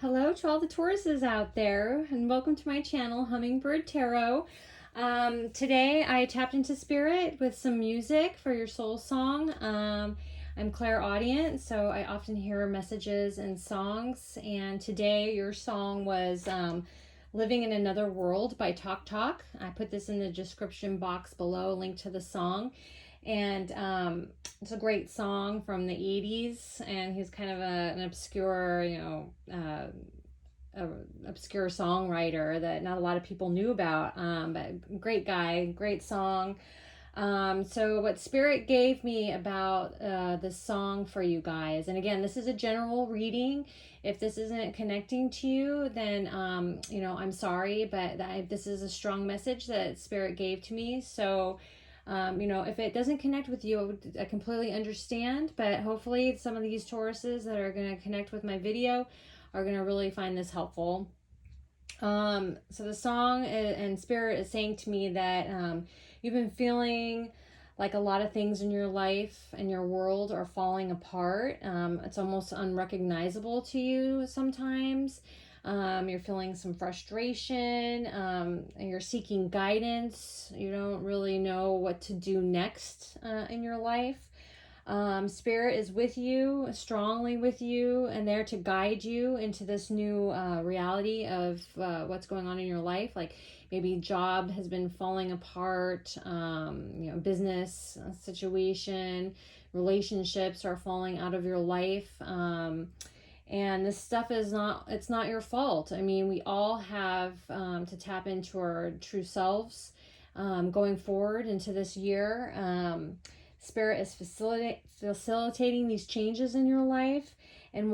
Hello to all the Tauruses out there, and welcome to my channel, Hummingbird Tarot. Today I tapped into spirit with some music for your soul song. I'm clairaudient, so I often hear messages and songs, and today your song was Living in Another World by Talk Talk. I put this in the description box below, link to the song. And it's a great song from the 80s, and he's kind of an obscure, obscure songwriter that not a lot of people knew about, but great guy, great song. So what Spirit gave me about this song for you guys, and again, this is a general reading. If this isn't connecting to you, then, I'm sorry, but this is a strong message that Spirit gave to me. So if it doesn't connect with you, I completely understand, but hopefully some of these Tauruses that are going to connect with my video are going to really find this helpful. So the song and Spirit is saying to me that you've been feeling like a lot of things in your life and your world are falling apart. It's almost unrecognizable to you sometimes. You're feeling some frustration, you're seeking guidance, you don't really know what to do next in your life. Spirit is with you, strongly with you, and there to guide you into this new reality of what's going on in your life. Like maybe job has been falling apart, business situation, relationships are falling out of your life. And this stuff it's not your fault. I mean, we all have to tap into our true selves going forward into this year. Spirit is facilitating these changes in your life and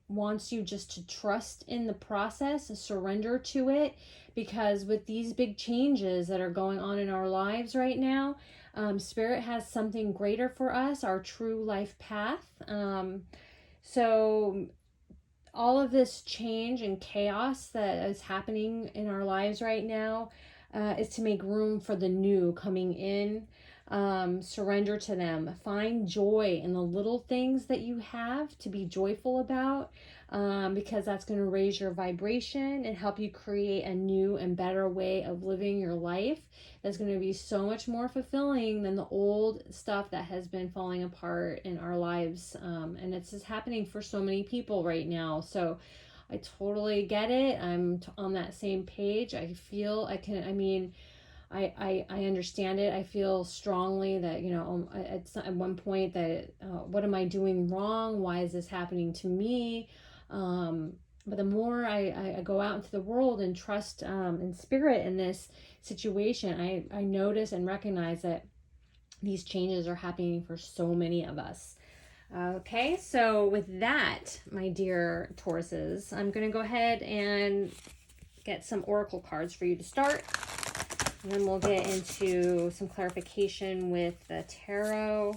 wants you just to trust in the process and surrender to it, because with these big changes that are going on in our lives right now, Spirit has something greater for us, our true life path. So all of this change and chaos that is happening in our lives right now is to make room for the new coming in. Surrender to them. Find joy in the little things that you have to be joyful about, because that's going to raise your vibration and help you create a new and better way of living your life that's going to be so much more fulfilling than the old stuff that has been falling apart in our lives. And it's just happening for so many people right now. So I totally get it. I'm on that same page. I understand it. I feel strongly that, at one point that, what am I doing wrong? Why is this happening to me? But the more I go out into the world and trust in Spirit in this situation, I notice and recognize that these changes are happening for so many of us. Okay, so with that, my dear Tauruses, I'm going to go ahead and get some oracle cards for you to start. And then we'll get into some clarification with the tarot,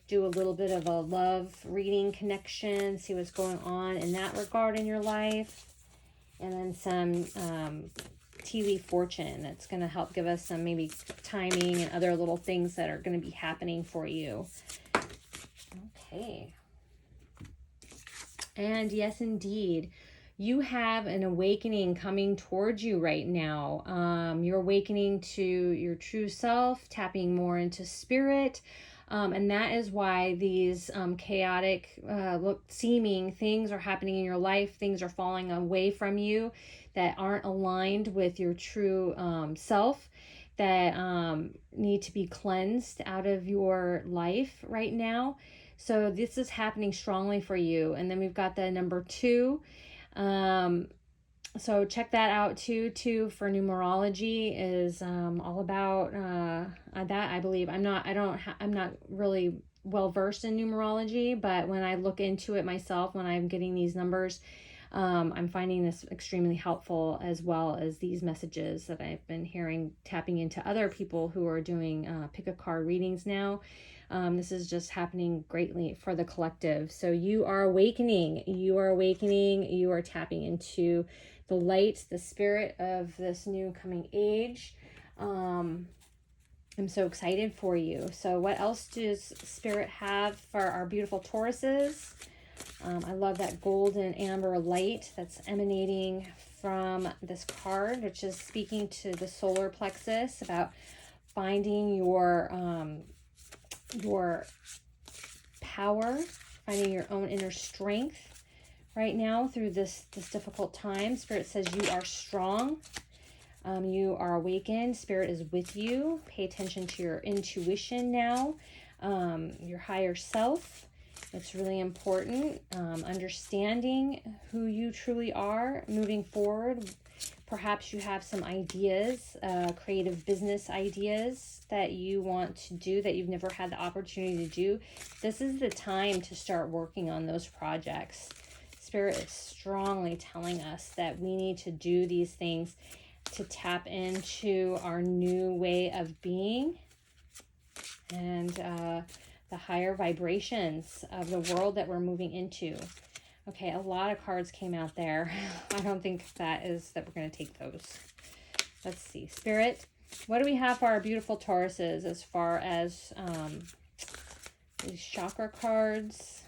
do a little bit of a love reading connection, see what's going on in that regard in your life, and then some tea leaf fortune that's going to help give us some maybe timing and other little things that are going to be happening for you. Okay. And yes, indeed. You have an awakening coming towards you right now. You're awakening to your true self, tapping more into Spirit. And that is why these chaotic seeming things are happening in your life. Things are falling away from you that aren't aligned with your true self, that need to be cleansed out of your life right now. So this is happening strongly for you. And then we've got the number 2. So check that out too for numerology is all about that. I believe I'm not really well versed in numerology, but when I look into it myself, when I'm getting these numbers, I'm finding this extremely helpful, as well as these messages that I've been hearing, tapping into other people who are doing pick a card readings now. This is just happening greatly for the collective. So you are awakening, you are tapping into the light, the spirit of this new coming age. I'm so excited for you. So what else does Spirit have for our beautiful Tauruses? I love that golden amber light that's emanating from this card, which is speaking to the solar plexus, about finding your power, finding your own inner strength right now through this difficult time. Spirit says you are strong. You are awakened. Spirit is with you. Pay attention to your intuition now, your higher self. It's really important. Understanding who you truly are moving forward. Perhaps you have some ideas, creative business ideas that you want to do that you've never had the opportunity to do. This is the time to start working on those projects. Spirit is strongly telling us that we need to do these things to tap into our new way of being and the higher vibrations of the world that we're moving into. Okay, a lot of cards came out there. I don't think that we're going to take those. Let's see. Spirit, what do we have for our beautiful Tauruses as far as these chakra cards?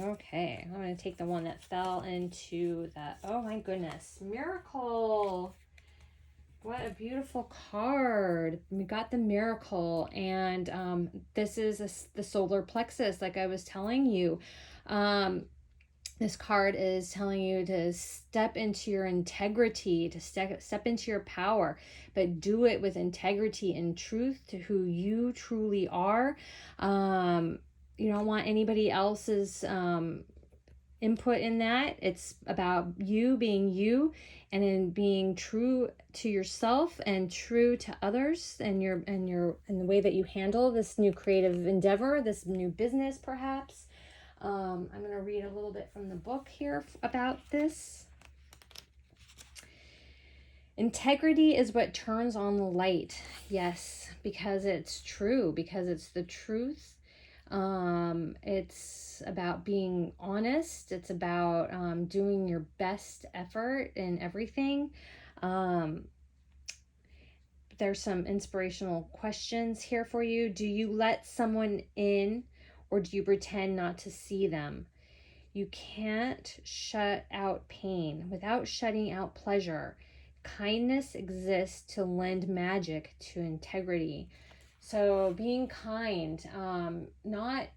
Okay, I'm going to take the one that fell into that. Oh my goodness. Miracle. What a beautiful card. We got the miracle, and this is the solar plexus, like I was telling you. This card is telling you to step into your integrity, to step into your power, but do it with integrity and truth to who you truly are. You don't want anybody else's input in that. It's about you being you, and in being true to yourself and true to others, and the way that you handle this new creative endeavor, this new business perhaps. I'm going to read a little bit from the book here about this. Integrity is what turns on the light. Yes, because it's true, because it's the truth. It's about being honest. It's about doing your best effort in everything. There's some inspirational questions here for you. Do you let someone in, or do you pretend not to see them? You can't shut out pain without shutting out pleasure. Kindness exists to lend magic to integrity. So being kind, not,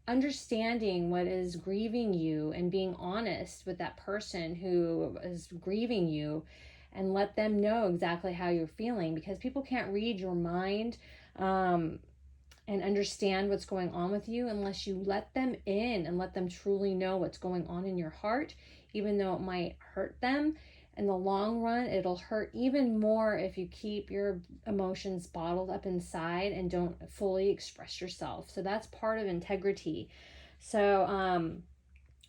understanding what is grieving you and being honest with that person who is grieving you, and let them know exactly how you're feeling, because people can't read your mind and understand what's going on with you unless you let them in and let them truly know what's going on in your heart, even though it might hurt them. In the long run, it'll hurt even more if you keep your emotions bottled up inside and don't fully express yourself. So that's part of integrity. So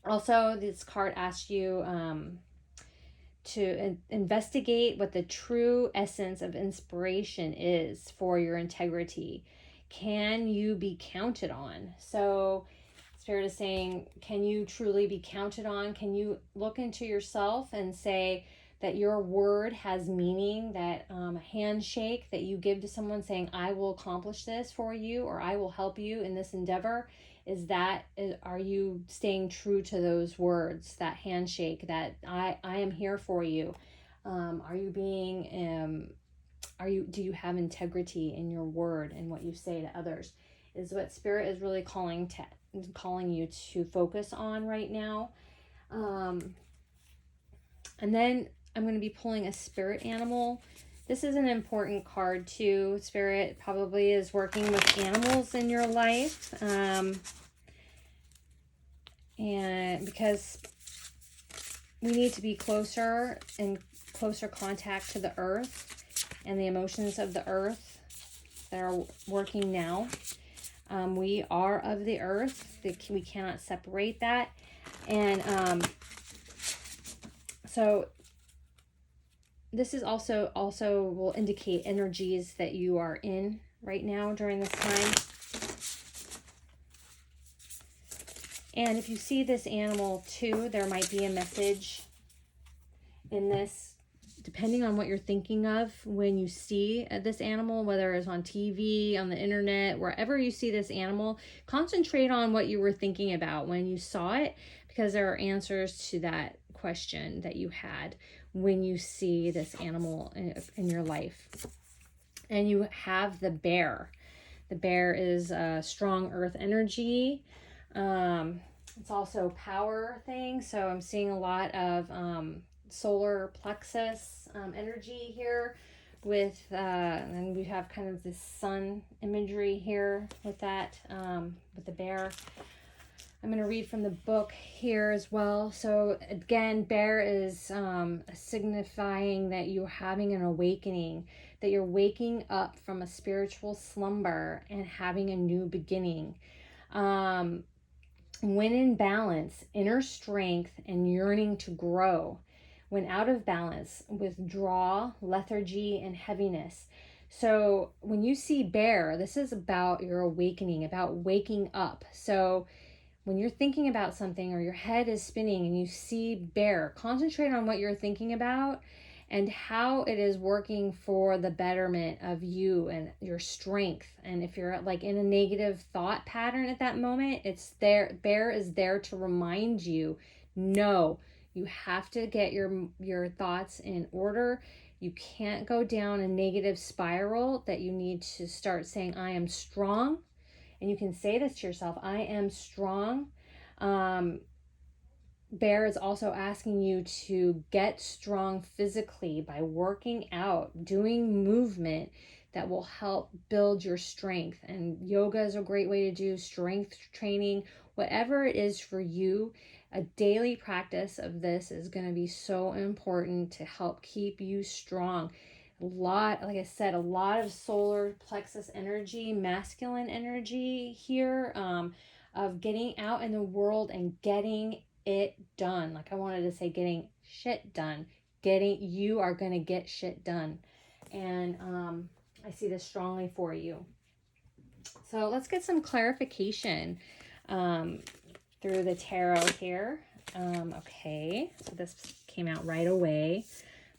also this card asks you to investigate what the true essence of inspiration is for your integrity. Can you be counted on? So Spirit is saying, can you truly be counted on? Can you look into yourself and say that your word has meaning, that a handshake that you give to someone saying, I will accomplish this for you, or I will help you in this endeavor, are you staying true to those words, that handshake, that I am here for you? Do you have integrity in your word and what you say to others? Is what Spirit is really calling you to focus on right now. And then I'm going to be pulling a spirit animal. This is an important card too. Spirit probably is working with animals in your life. And because we need to be closer contact to the earth and the emotions of the earth that are working now. We are of the earth. We cannot separate that. And so this is also will indicate energies that you are in right now during this time. And if you see this animal too, there might be a message in this depending on what you're thinking of when you see this animal, whether it's on TV, on the internet, wherever you see this animal, concentrate on what you were thinking about when you saw it, because there are answers to that question that you had when you see this animal in your life. And you have the bear. The bear is a strong earth energy. It's also a power thing. So I'm seeing a lot of solar plexus energy here with, and we have kind of this sun imagery here with that, with the bear. I'm going to read from the book here as well. So again, bear is signifying that you're having an awakening, that you're waking up from a spiritual slumber and having a new beginning. When in balance, inner strength and yearning to grow. When out of balance, withdrawal, lethargy, and heaviness. So when you see bear, this is about your awakening, about waking up. So when you're thinking about something or your head is spinning and you see bear, concentrate on what you're thinking about and how it is working for the betterment of you and your strength. And if you're like in a negative thought pattern at that moment, it's there. Bear is there to remind you, no, you have to get your thoughts in order. You can't go down a negative spiral, that you need to start saying, I am strong. And you can say this to yourself, I am strong. Bear is also asking you to get strong physically by working out, doing movement that will help build your strength. And yoga is a great way to do strength training. Whatever it is for you, a daily practice of this is going to be so important to help keep you strong. Like I said, a lot of solar plexus energy, masculine energy here, of getting out in the world and getting it done. Like I wanted to say, getting shit done. You are going to get shit done. And I see this strongly for you. So let's get some clarification through the tarot here. Okay, so this came out right away.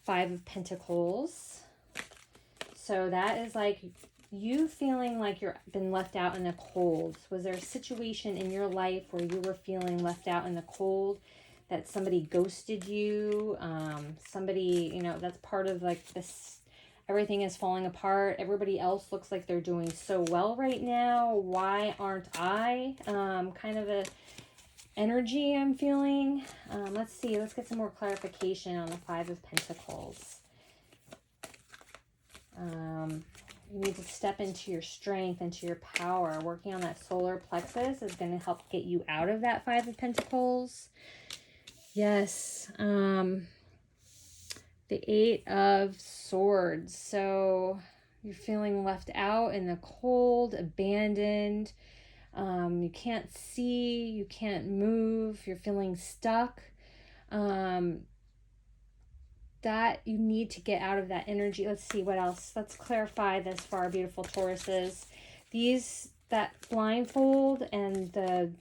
5 of Pentacles. So that is like you feeling like you've been left out in the cold. Was there a situation in your life where you were feeling left out in the cold, that somebody ghosted you? Somebody, that's part of like this, everything is falling apart. Everybody else looks like they're doing so well right now. Why aren't I? Kind of a energy I'm feeling. Let's see. Let's get some more clarification on the 5 of Pentacles. You need to step into your strength, into your power. Working on that solar plexus is going to help get you out of that 5 of Pentacles. Yes. The 8 of Swords. So you're feeling left out in the cold, abandoned. You can't see, you can't move, you're feeling stuck. That you need to get out of that energy. Let's see what else. Let's clarify this for our beautiful Tauruses. That blindfold and the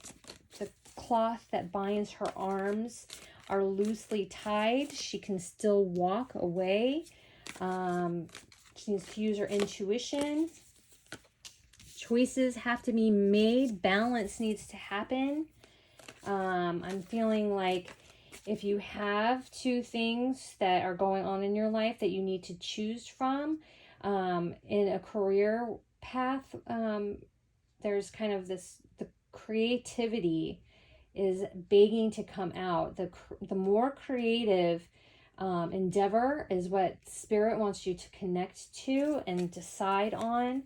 cloth that binds her arms are loosely tied. She can still walk away. She needs to use her intuition. Choices have to be made. Balance needs to happen. I'm feeling like if you have 2 things that are going on in your life that you need to choose from, in a career path, there's kind of the creativity is begging to come out. The more creative endeavor is what Spirit wants you to connect to and decide on.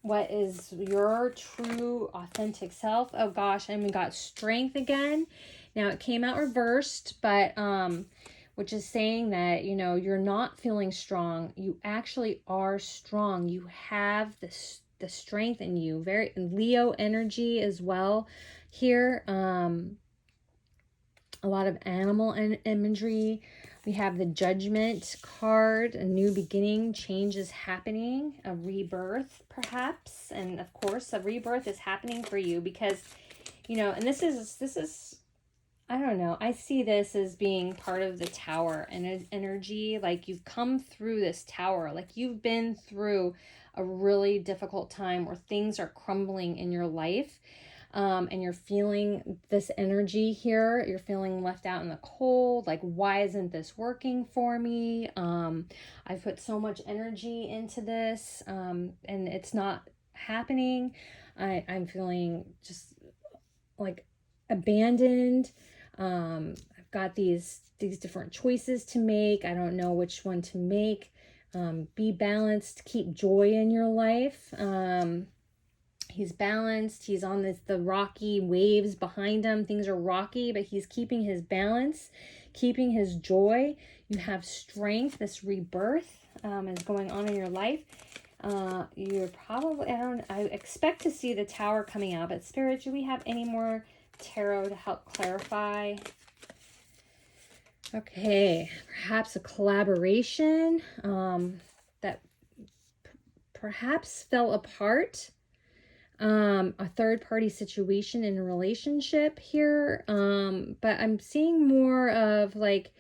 What is your true authentic self? Oh gosh, and we got strength again. Now it came out reversed, but which is saying that, you're not feeling strong. You actually are strong. You have the strength in you. Very Leo energy as well here. A lot of animal imagery. We have the Judgment card, a new beginning, change is happening, a rebirth perhaps. And of course, a rebirth is happening for you because, and this is I don't know. I see this as being part of the tower and energy. Like you've come through this tower. Like you've been through a really difficult time where things are crumbling in your life. And you're feeling this energy here. You're feeling left out in the cold. Like, why isn't this working for me? I've put so much energy into this, and it's not happening. I'm feeling just like abandoned. I've got these different choices to make. I don't know which one to make. Be balanced, keep joy in your life. He's balanced. He's on the rocky waves behind him. Things are rocky, but he's keeping his balance, keeping his joy. You have strength. This rebirth is going on in your life. You're probably, I expect to see the tower coming out, but Spirit, do we have any more tarot to help clarify? Okay, perhaps a collaboration that perhaps fell apart. A third-party situation in a relationship here. But I'm seeing more of like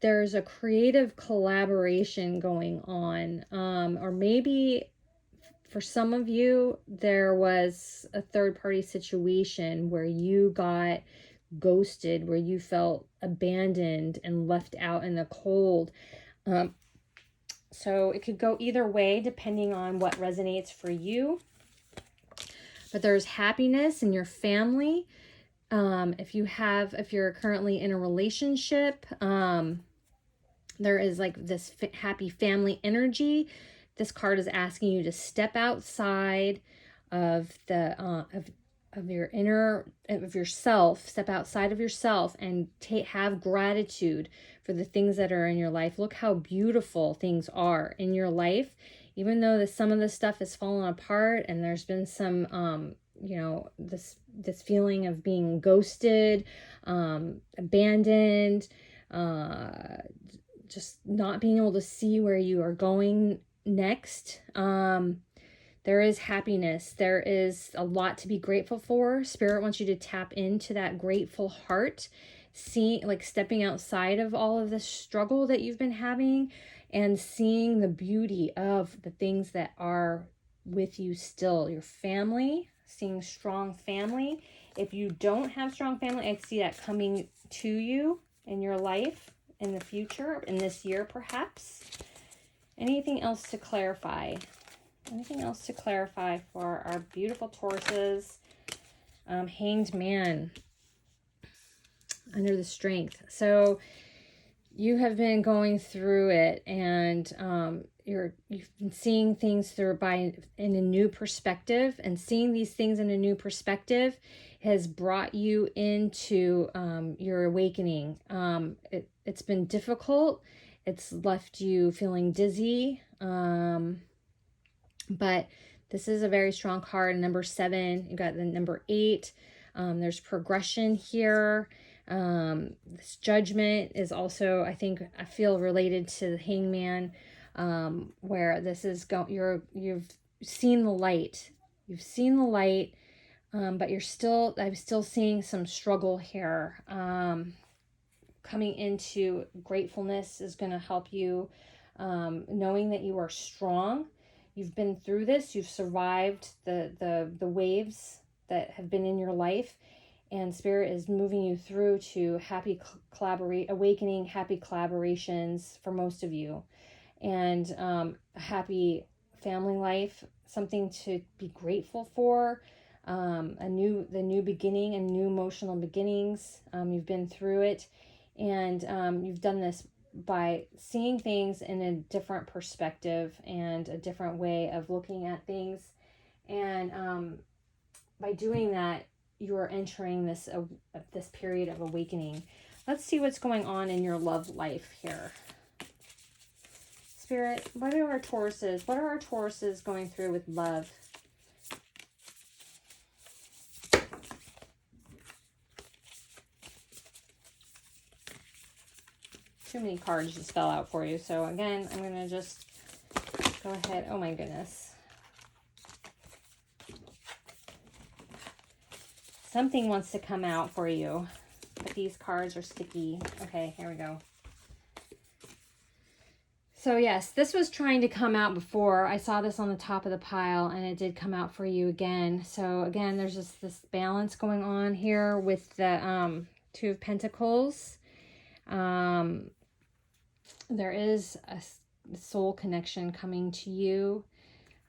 there's a creative collaboration going on. Or maybe for some of you, there was a third-party situation where you got ghosted, where you felt abandoned and left out in the cold. So it could go either way depending on what resonates for you. But there's happiness in your family. If you're currently in a relationship, there is like this happy family energy. This card is asking you to step outside of the of yourself, step outside of yourself and have gratitude for the things that are in your life. Look how beautiful things are in your life. Even though some of the stuff has fallen apart and there's been some, this feeling of being ghosted, abandoned, just not being able to see where you are going next. There is happiness. There is a lot to be grateful for. Spirit wants you to tap into that grateful heart, stepping outside of all of the struggle that you've been having, and seeing the beauty of the things that are with you still. Your family, seeing strong family. If you don't have strong family, I see that coming to you in your life in the future, in this year perhaps. Anything else to clarify? Anything else to clarify for our beautiful Tauruses? Hanged Man. Under the Strength. So you have been going through it, and you've been seeing things in a new perspective, and seeing these things in a new perspective has brought you into your awakening. It's been difficult. It's left you feeling dizzy, but this is a very strong card. Number 7, you got the number 8. There's progression here. This Judgment is also, I feel related to the Hangman, where this is you've seen the light. You've seen the light, but I'm still seeing some struggle here. Coming into gratefulness is going to help you, knowing that you are strong. You've been through this. You've survived the waves that have been in your life. And Spirit is moving you through to happy awakening, happy collaborations for most of you. And a happy family life, something to be grateful for, the new beginning and new emotional beginnings. You've been through it, and you've done this by seeing things in a different perspective and a different way of looking at things. And by doing that, you are entering this period of awakening. Let's see what's going on in your love life here. Spirit, what are our Tauruses? What are our Tauruses going through with love? Too many cards just fell out for you. So again, I'm going to just go ahead. Oh my goodness. Something wants to come out for you. These cards are sticky. Okay, here we go. So yes, this was trying to come out before. I saw this on the top of the pile and it did come out for you again. So again, there's just this balance going on here with the Two of Pentacles. There is a soul connection coming to you.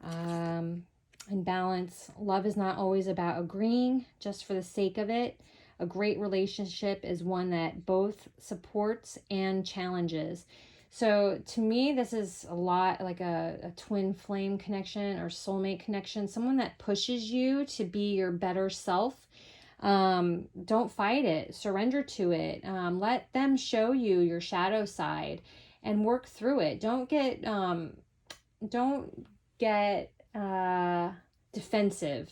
In balance, love is not always about agreeing just for the sake of it. A great relationship is one that both supports and challenges. So to me, this is a lot like a twin flame connection or soulmate connection, someone that pushes you to be your better self. Don't fight it, surrender to it. Let them show you your shadow side and work through it. Don't get defensive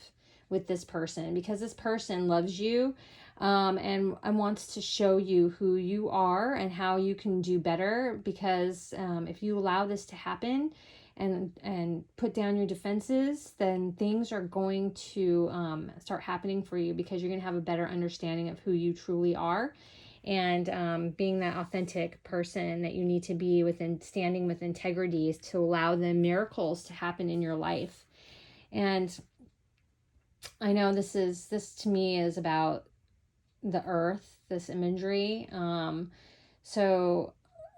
with this person, because this person loves you and wants to show you who you are and how you can do better. Because if you allow this to happen and put down your defenses, then things are going to start happening for you, because you're going to have a better understanding of who you truly are, and being that authentic person that you need to be within, standing with integrity, is to allow the miracles to happen in your life. And I know this to me is about the earth, this imagery. So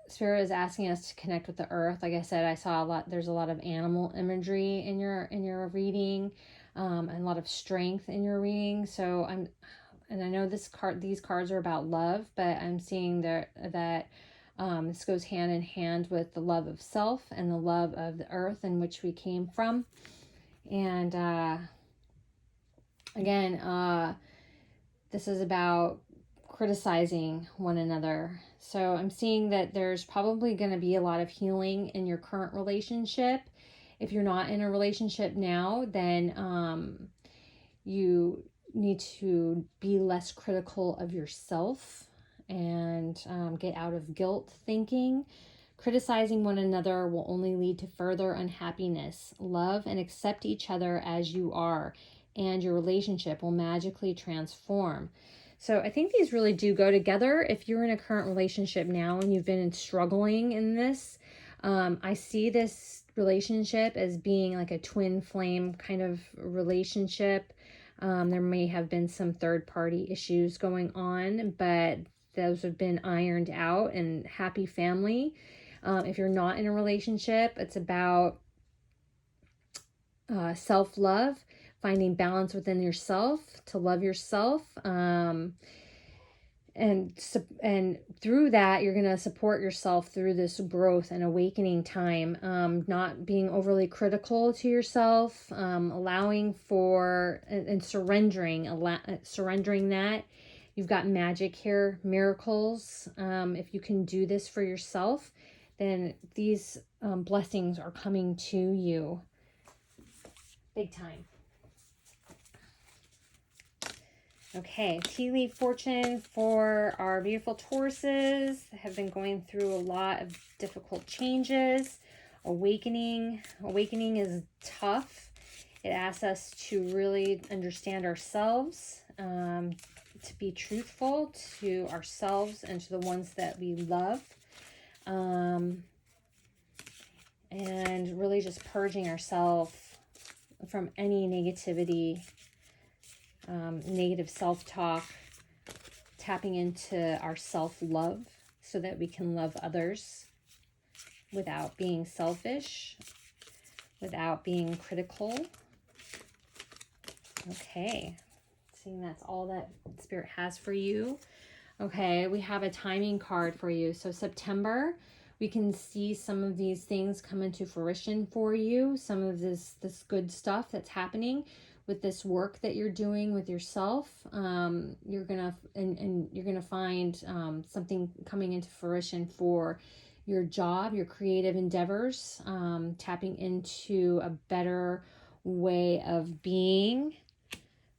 Spirit is asking us to connect with the earth. Like I said, I saw there's a lot of animal imagery in your reading, and a lot of strength in your reading. So and I know these cards are about love, but I'm seeing that this goes hand in hand with the love of self and the love of the earth in which we came from. And again, this is about criticizing one another. So I'm seeing that there's probably going to be a lot of healing in your current relationship. If you're not in a relationship now, then you need to be less critical of yourself and get out of guilt thinking. Criticizing one another will only lead to further unhappiness. Love and accept each other as you are, and your relationship will magically transform. So I think these really do go together. If you're in a current relationship now and you've been struggling in this, I see this relationship as being like a twin flame kind of relationship. There may have been some third-party issues going on, but those have been ironed out, and happy family. If you're not in a relationship, it's about self-love, finding balance within yourself, to love yourself. And through that, you're going to support yourself through this growth and awakening time. Not being overly critical to yourself, allowing for and surrendering that. You've got magic here, miracles. If you can do this for yourself, then these blessings are coming to you big time. Okay, tea leaf fortune for our beautiful Tauruses that have been going through a lot of difficult changes. Awakening is tough. It asks us to really understand ourselves, to be truthful to ourselves and to the ones that we love, and really just purging ourselves from any negativity, negative self-talk, tapping into our self-love so that we can love others without being selfish, without being critical. Okay, seeing that's all that Spirit has for you. Okay, we have a timing card for you. So September, we can see some of these things come into fruition for you. Some of this good stuff that's happening with this work that you're doing with yourself. You're gonna find something coming into fruition for your job, your creative endeavors, tapping into a better way of being.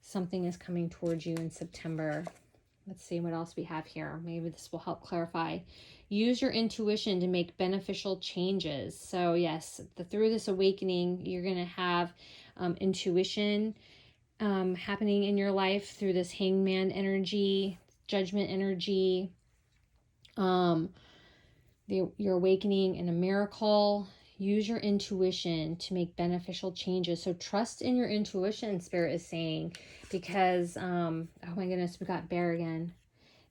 Something is coming towards you in September. Let's see what else we have here. Maybe this will help clarify. Use your intuition to make beneficial changes. So yes, through this awakening, you're going to have intuition happening in your life through this hangman energy, judgment energy. You're awakening in a miracle. Use your intuition to make beneficial changes. So trust in your intuition, Spirit is saying, because, oh my goodness, we got bear again.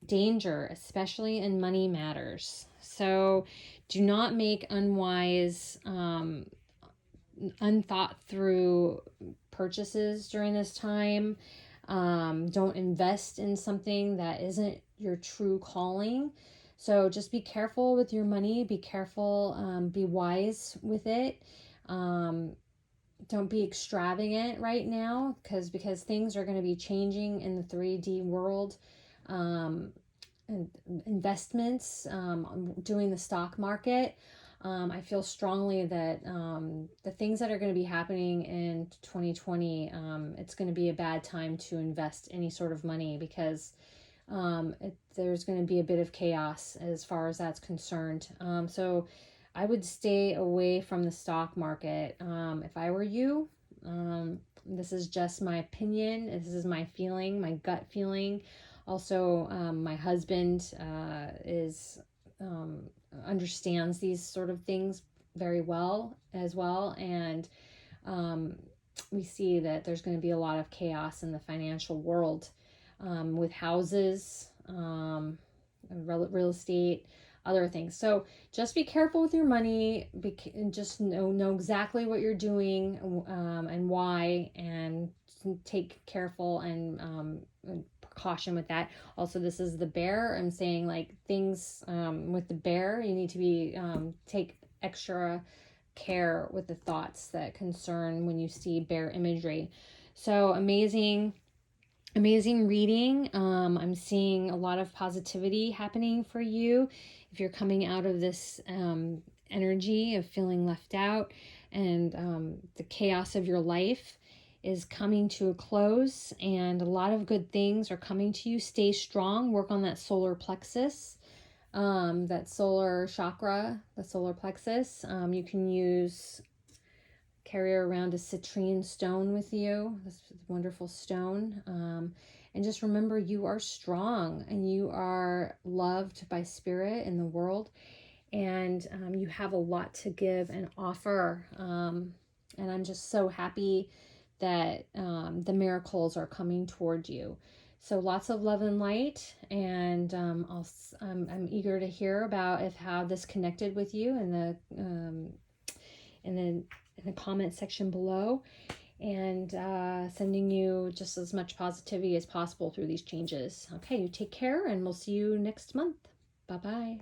Danger, especially in money matters. So do not make unwise, unthought through purchases during this time. Don't invest in something that isn't your true calling. So just be careful with your money. Be careful. Be wise with it. Don't be extravagant right now because things are going to be changing in the 3D world. And investments, doing the stock market. I feel strongly that the things that are going to be happening in 2020, it's going to be a bad time to invest any sort of money because there's going to be a bit of chaos as far as that's concerned. So I would stay away from the stock market if I were you. This is just my opinion. This is my feeling, my gut feeling. Also, my husband is understands these sort of things very well as well, and we see that there's going to be a lot of chaos in the financial world with houses, real estate, other things. So just be careful with your money. Just know exactly what you're doing and why, and take careful and precaution with that. Also, this is the bear. I'm saying like things with the bear, you need to be take extra care with the thoughts that concern when you see bear imagery. So amazing reading. I'm seeing a lot of positivity happening for you if you're coming out of this energy of feeling left out, and the chaos of your life is coming to a close, and a lot of good things are coming to you. Stay strong. Work on that solar plexus, that solar chakra, the solar plexus. You can carry around a citrine stone with you, this wonderful stone. And just remember, you are strong and you are loved by spirit in the world. And you have a lot to give and offer. And I'm just so happy that the miracles are coming toward you. So lots of love and light, and I'm eager to hear about how this connected with you in the comment section below, and sending you just as much positivity as possible through these changes. Okay, you take care, and we'll see you next month. Bye-bye.